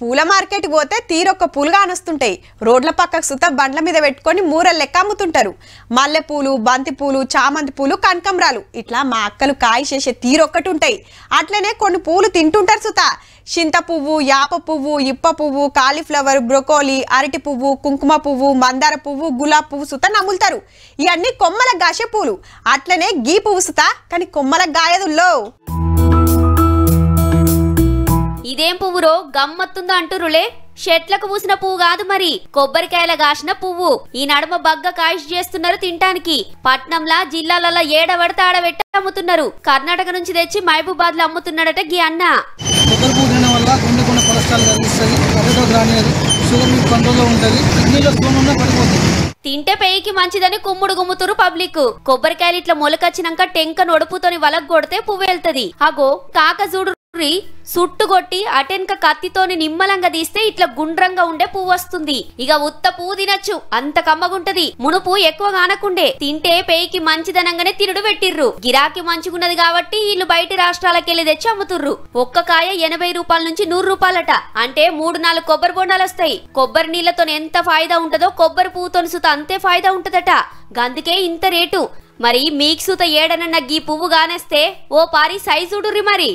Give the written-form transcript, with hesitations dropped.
పూల మార్కెట్ పోతే తీరొక్క పూలు కానొస్తుంటాయి. రోడ్ల పక్కకు సుత బండ్ల మీద పెట్టుకొని మూరలు లెక్క అమ్ముతుంటారు. మల్లె పూలు, బంతి పూలు, చామంతి పూలు, కనకంబరాలు ఇట్లా మా అక్కలు కాయ చేసే తీరొక్కటి ఉంటాయి. అట్లనే కొన్ని పూలు తింటుంటారు సుత. చింత పువ్వు, యాప పువ్వు, ఇప్ప పువ్వు, కాలీఫ్లవర్, బ్రొకోలీ, అరటి పువ్వు, కుంకుమ పువ్వు, మందార పువ్వు, గులాబ్ పువ్వు సుత నములుతారు. ఇవన్నీ కొమ్మలకు గాసే పూలు. అట్లనే గీ పువ్వు సుత కానీ కొమ్మలకు గాయదుల్లో. ఇదేం పువ్వురో గమ్మత్తుందో అంటురులే. చెట్లకు పూసిన పువ్వు కాదు మరి, కొబ్బరికాయల కాసిన పువ్వు. ఈ నడుమ బగ్గ కాయిష్ చేస్తున్నారు తింటానికి. పట్నంలా జిల్లాలలో ఏడబడితే ఆడబెట్టి అమ్ముతున్నారు. కర్ణాటక నుంచి తెచ్చి మహబూబాద్ లో అమ్ముతున్నాడట గీ అన్న. కొబ్బరి పువ్వు తినడం వల్ల గుండెకున్న కొలెస్ట్రాల్ తగ్గిస్తుంది, కరెక్ట్ రానియదు, షుగర్ మీకు కంట్రోల్లో ఉంటుంది, కిడ్నీలో స్టోన్ ఉన్నా పడిపోతుంది. తింటే పెయికి మంచిదని కుమ్ముడు గుమ్ముతురు పబ్లిక్. కొబ్బరికాయలు ఇట్లా మొలకొచ్చినాక టెంక నొడుపుతోని వలకు కొడితే పువ్వు వెళ్తది. అగో కాక చూడు సుట్టుగొట్టి అటెన్క కత్తితోని నిమ్మలంగా తీస్తే ఇట్లా గుండ్రంగా ఉండే పువ్వు వస్తుంది. ఇక ఉత్త పువ్వు తినచ్చు, అంత కమ్మగుంటది. మునుపు ఎక్కువ కానకుండే, తింటే పేయికి మంచిదనంగానే తిరుడు పెట్టిర్రు. గిరాకీ మంచిగున్నది కాబట్టి వీళ్ళు బయట రాష్ట్రాలకెళ్లి తెచ్చి అమ్ముతుర్రు. ఒక్క కాయ 80 రూపాయల నుంచి 100 రూపాయలట. అంటే 3-4 కొబ్బరి బొండాలు వస్తాయి. కొబ్బరి నీళ్లతో ఎంత ఫాయిదా ఉంటదో కొబ్బరి పువ్వుతో సుత అంతే ఫాయిదా ఉంటదట. గందుకే ఇంత రేటు. మరి మీకు సుత ఏడనన్న గీ పువ్వు గానేస్తే ఓ పారి సైజుడుర్రి మరి.